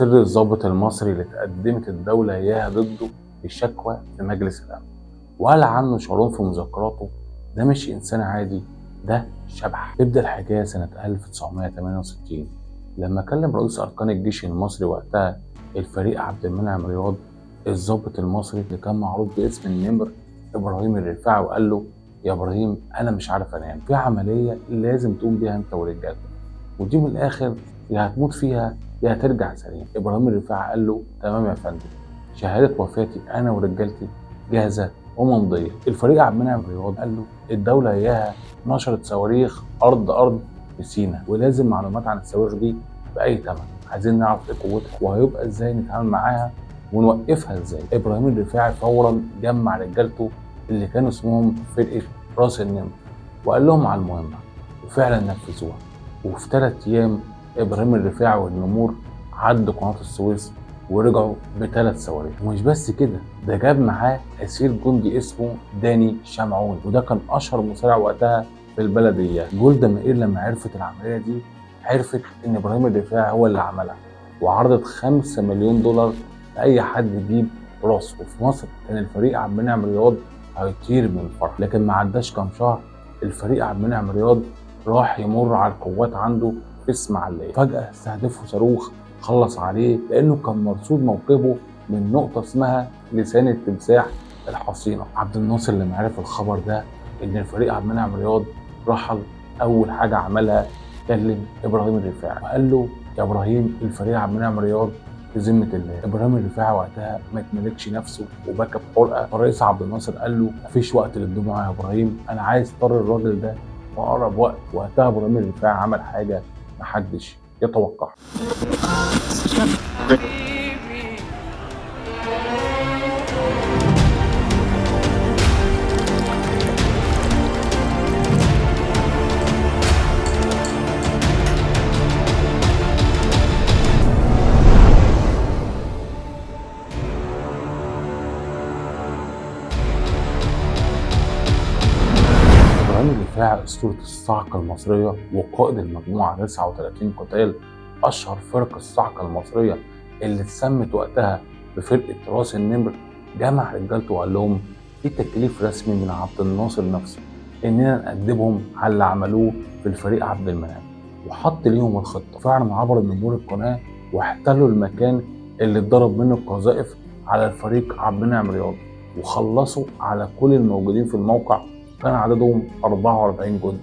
سر الضابط المصري اللي تقدمت الدولة إياها ضده بشكوى في مجلس الأمن، وقال عنه شارون في مذكراته: ده مش إنسان عادي، ده شبح. تبدأ الحكاية سنة 1968 لما كلم رئيس أركان الجيش المصري وقتها الفريق عبد المنعم رياض الضابط المصري اللي كان معروف باسم النمر إبراهيم الرفاعي، وقال له: يا إبراهيم، أنا مش عارف أنام، في عملية لازم تقوم بيها أنت ورجالتك، ودي من الآخر يا هتموت فيها يا هترجع سليم. إبراهيم الرفاعي قال له: تمام يا فندم، شهادة وفاتي أنا ورجالتي جاهزة وممضية. الفريق عبد المنعم رياض قال له: الدولة إياها نشرت صواريخ أرض في سينا، ولازم معلومات عن الصواريخ دي بأي تمن، عايزين نعرف إيه قوتها وهيبقى إزاي نتعامل معاها ونوقفها إزاي. إبراهيم الرفاعي فورا جمع رجالته اللي كانوا اسمهم فرقة راس النمر وقال لهم على المهمة، وفعلا نفذوها. وفي 3 أيام إبراهيم الرفاعي والنمور عدوا قناة السويس ورجعوا ب3 صواريخ. ومش بس كده، ده جاب معاه أسير جندي اسمه داني شمعون، وده كان أشهر مصارع وقتها في البلدية. جولدا مائير لما عرفت العملية دي عرفت إن إبراهيم الرفاعي هو اللي عملها، وعرضت $5 مليون لأي حد يجيب راسه. وفي مصر كان الفريق عبد المنعم رياض هيطير من الفرح، لكن ما عداش كام شهر الفريق عبد المنعم رياض راح يمر على القوات عنده في اسماعيليه، فجأة استهدفه صاروخ خلص عليه لأنه كان مرصود موقفه من نقطة اسمها لسان التمساح الحصينة. عبد الناصر لما عرف الخبر ده إن الفريق عبد المنعم رياض رحل، أول حاجة عملها كلم إبراهيم الرفاعي وقال له: يا إبراهيم، الفريق عبد المنعم رياض في ذمة الله. إبراهيم الرفاعي وقتها ما يتملكش نفسه وبكى بحرقة، فالرئيس عبد الناصر قال له: مفيش وقت للدموع يا إبراهيم، أنا عايز طار الراجل ده في أقرب وقت. وقتها إبراهيم الرفاعي عمل حاجة محدش يتوقعها. إبراهيم الرفاعي أسطورة الصاعقة المصرية وقائد المجموعة 39 قتال، أشهر فرق الصاعقة المصرية اللي اتسمت وقتها بفرقة راس النمر، جمع رجالته وقال لهم: في تكليف رسمي من عبد الناصر نفسه إننا نقدمهم على اللي عملوه في الفريق عبد المنعم، وحط ليهم الخطة. فعلا عبر النمور القناة واحتلوا المكان اللي اتضرب منه القذائف على الفريق عبد المنعم رياض، وخلصوا على كل الموجودين في الموقع، كان عددهم 44 جندي،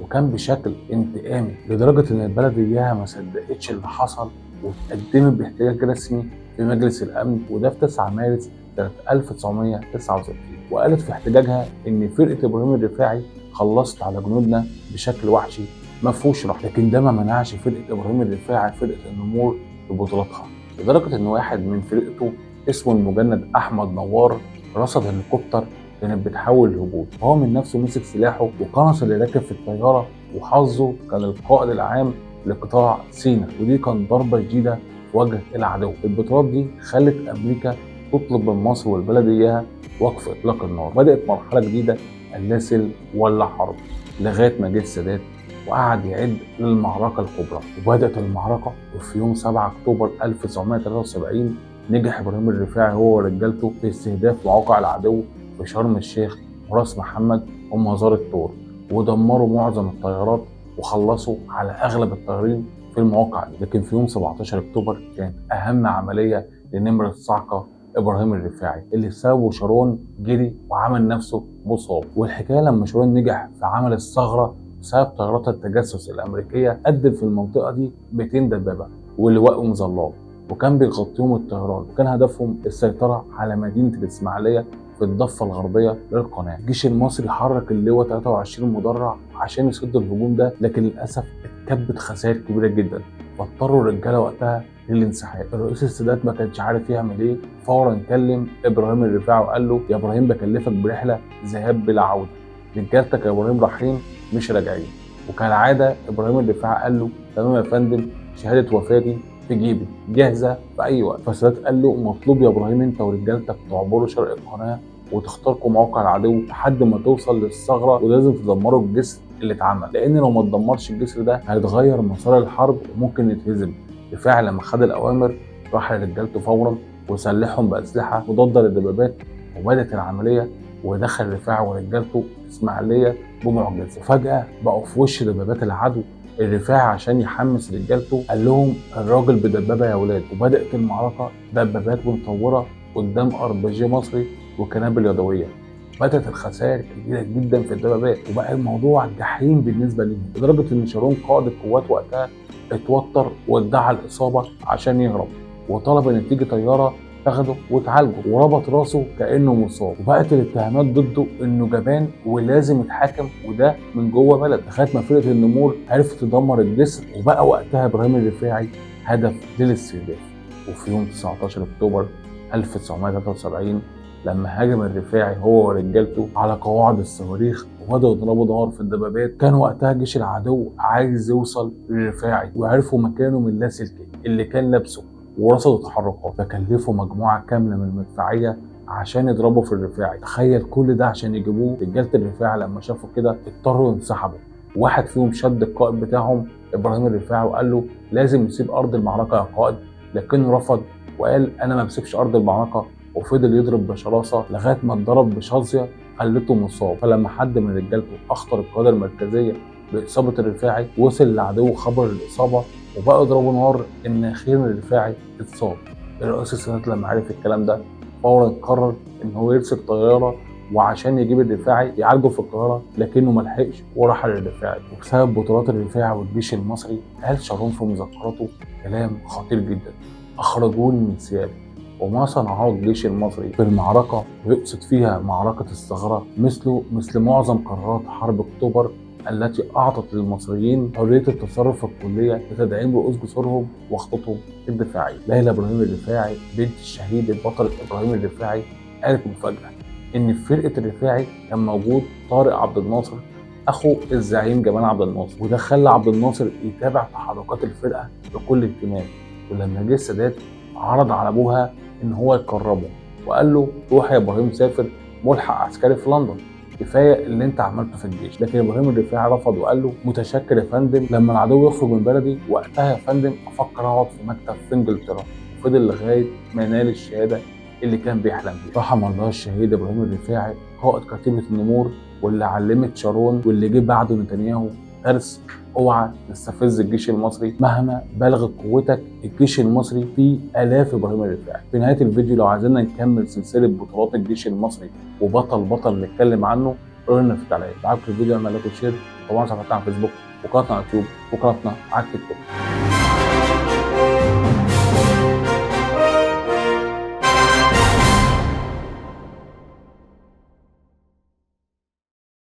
وكان بشكل انتقامي لدرجة إن البلد إياها ما صدقتش اللي حصل واتقدمت باحتجاج رسمي في مجلس الأمن، وده في 9 مارس سنة 1969. وقالت في احتجاجها إن فرقة إبراهيم الرفاعي خلصت على جنودنا بشكل وحشي ما فيهوش رحمة، لكن ده ما منعش فرقة إبراهيم الرفاعي فرقة النمور ببطولاتها، لدرجة إن واحد من فرقته اسمه المجند أحمد نوار رصد هليكوبتر كانت بتحاول الهبوط، وهو من نفسه مسك سلاحه وقنص اللي راكب في الطياره، وحظه كان القائد العام لقطاع سيناء، ودي كان ضربه شديده في وجه العدو. البطولات دي خلت امريكا تطلب من مصر والبلد اياها وقف اطلاق النار. بدات مرحله جديده، اللا سلم ولا حرب، لغايه ما جه السادات وقعد يعد للمعركه الكبرى. وبدات المعركه، وفي يوم 7 اكتوبر 1973 نجح ابراهيم الرفاعي هو ورجالته في استهداف مواقع العدو في شرم الشيخ وراس محمد ومزار الطور، ودمروا معظم الطيارات وخلصوا على اغلب الطيارين في المواقع دي. لكن في يوم 17 اكتوبر كانت اهم عمليه لنمر الصاعقه ابراهيم الرفاعي، اللي بسببه شارون جري وعمل نفسه مصاب. والحكايه لما شارون نجح في عمل الثغره بسبب طيارات التجسس الامريكيه، قدم في المنطقه دي 200 دبابه ولواء مظلات، وكان بيغطيهم الطيران، وكان هدفهم السيطره على مدينه الاسماعيليه في الضفة الغربية للقناة. الجيش المصري حرك اللواء 23 مدرع عشان يسد الهجوم ده، لكن للأسف اتكبت خسائر كبيرة جدا، فاضطروا الرجالة وقتها للانسحاب. الرئيس السادات ما كانش عارف يعمل ايه، فورا كلم إبراهيم الرفاعي وقال له: يا إبراهيم، بكلفك برحلة ذهاب بلا عودة، رجالتك يا إبراهيم رايحين مش راجعين. وكالعادة إبراهيم الرفاعي قال له: تمام يا فندم، شهادة وفاتي في جيبي جاهزه في اي وقت. فالسادات قال له: مطلوب يا ابراهيم انت ورجالتك تعبروا شرق القناه وتخترقوا مواقع العدو لحد ما توصل للثغره، ولازم تدمروا الجسر اللي اتعمل، لان لو ما تدمرش الجسر ده هيتغير مسار الحرب وممكن نتهزم. الرفاعي لما خد الاوامر راح لرجالته فورا وسلحهم باسلحه مضاده للدبابات، وبدات العمليه. ودخل الرفاعي ورجالته الاسماعيليه بمعجزه، وفجاه بقوا في وش دبابات العدو. الرفاعي عشان يحمس رجالته قال لهم الراجل بدبابه يا ولاد، وبدات المعركه دبابات متطوره قدام RPG مصري وقنابل يدويه. بدات الخسائر كبيره جدا في الدبابات، وبقى الموضوع جحيم بالنسبه ليهم، لدرجه ان شارون قائد القوات وقتها اتوتر وادعى الاصابه عشان يهرب، وطلب ان تيجي طياره تاخده وتعالجه، وربط راسه كانه مصاب. وبقت الاتهامات ضده انه جبان ولازم يتحاكم، وده من جوه بلد، لغايه ما فرقه النمور عرفت تدمر الجسر. وبقى وقتها ابراهيم الرفاعي هدف للاستهداف. وفي يوم 19 اكتوبر 1973 لما هاجم الرفاعي هو ورجالته على قواعد الصواريخ وبدأوا يضربوا نار في الدبابات، كان وقتها جيش العدو عايز يوصل للرفاعي، وعرفوا مكانه من اللاسلكي اللي كان لابسه ورصدوا تحركاته، فكلفوا مجموعة كاملة من المدفعية عشان يضربوا في الرفاعي. تخيل كل ده عشان يجيبوه. رجالة الرفاعي لما شافوا كده اضطروا ينسحبوا. واحد فيهم شد القائد بتاعهم ابراهيم الرفاعي وقال له لازم يسيب ارض المعركة يا قائد، لكنه رفض وقال انا ما بسيبش ارض المعركة، وفضل يضرب بشراسه لغايه ما اتضرب بشظيه خلته مصاب. فلما حد من رجالته اخطر القياده المركزيه باصابه الرفاعي، وصل للعدو خبر الاصابه وبقى يضربوا نار ان اخيرا الرفاعي اتصاب. الرئيس السادات لما عرف الكلام ده فورا قرر ان هو يرسل طياره وعشان يجيب الرفاعي يعالجه في القاهره، لكنه ما لحقش وراح للرفاعي. وبسبب بطولات الرفاعي والجيش المصري قال شارون في مذكراته كلام خطير جدا: اخرجوني من سيادة. وما صنعه الجيش المصري في المعركة، ويقصد فيها معركة الثغرة، مثل معظم قرارات حرب أكتوبر التي أعطت للمصريين حرية التصرف الكلية لتدعيم رؤوس جسورهم وخططهم الدفاعية. ليلى إبراهيم الرفاعي بنت الشهيد البطل إبراهيم الرفاعي قالت مفاجأة إن في فرقة الرفاعي كان موجود طارق عبد الناصر أخو الزعيم جمال عبد الناصر، وده خلى عبد الناصر يتابع تحركات الفرقة بكل اهتمام. ولما جه السادات عرض على أبوها ان هو يقربه وقال له روح يا ابراهيم سافر ملحق عسكري في لندن، كفايه اللي انت عملته في الجيش. لكن ابراهيم الرفاعي رفض وقال له متشكر يا فندم، لما العدو يخرج من بلدي وقتها يا فندم افكر اقعد في مكتب في انجلترا. وفضل لغايه ما نال الشهاده اللي كان بيحلم بيها. رحم الله الشهيد ابراهيم الرفاعي قائد كتيبه النمور، واللي علمت شارون واللي جه بعده نتنياهو درس: اوعى تستفز الجيش المصري مهما بلغت قوتك، الجيش المصري فيه الاف ابراهيم الرفاعي. في نهايه الفيديو لو عايزين نكمل سلسله بطولات الجيش المصري وبطل نتكلم عنه قولوا لنا في التعليقات. لو عجبكم الفيديو اعمل لايك وشير، طبعا صفحتنا على الفيسبوك وقناتنا على اليوتيوب وقناتنا على التيك توك.